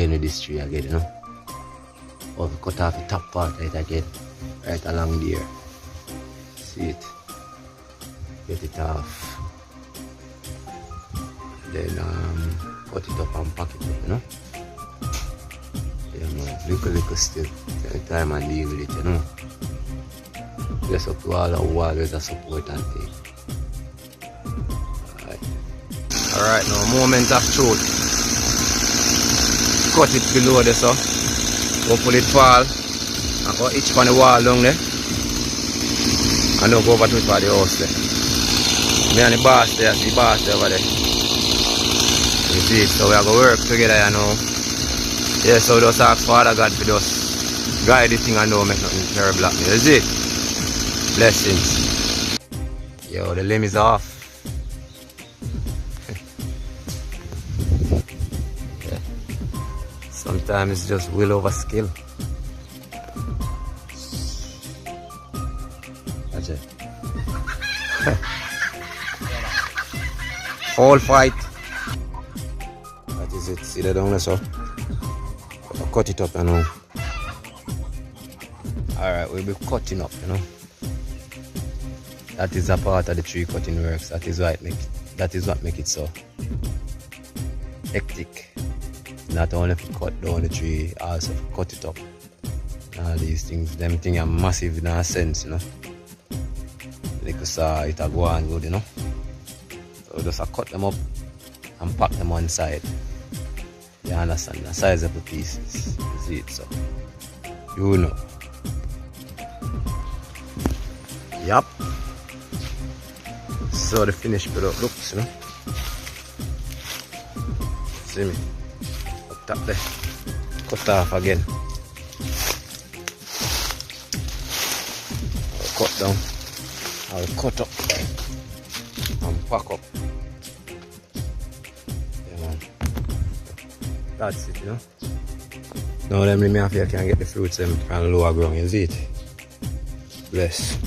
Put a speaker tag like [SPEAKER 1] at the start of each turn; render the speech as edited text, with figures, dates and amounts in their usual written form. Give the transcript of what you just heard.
[SPEAKER 1] again with this tree again, you know. Or we cut off the top part right again, right along there. See it? Get it off. Then cut it up and pack it up, you know. Yeah man, little still. Take time and deal with it, you know. Just up to all the wall with the support and thing. Alright, now moment of truth. Cut it below there, so. Go pull it fall. And go itch on the wall down there. And now go over to it for the house there. Me and the boss there, see the boss there over there. You see it, so we are going to work together, you know. Yeah, so we just ask Father God to just guide the thing and don't make nothing terrible happen. You see it? Blessings. Yo, the limb is off. Yeah. Sometimes it's just will over skill. That's it. Whole fight. That is it. See that down there, so? Cut it up, you know. Alright, we'll be cutting up, you know. That is a part of the tree cutting works. That is what make it so hectic. Not only to cut down the tree, also to cut it up. All these things, them things are massive in a sense, you know. Because it will go on good, you know. So just cut them up and pack them on side. You understand the size of the pieces. You see it, so you know. Yup. So the finished product looks, you know. See me? Up top there. Cut off again. I'll cut down. I'll cut up and pack up. Yeah, man. That's it, you know. Now let me have here can get the fruits from lower ground, you see it? Bless.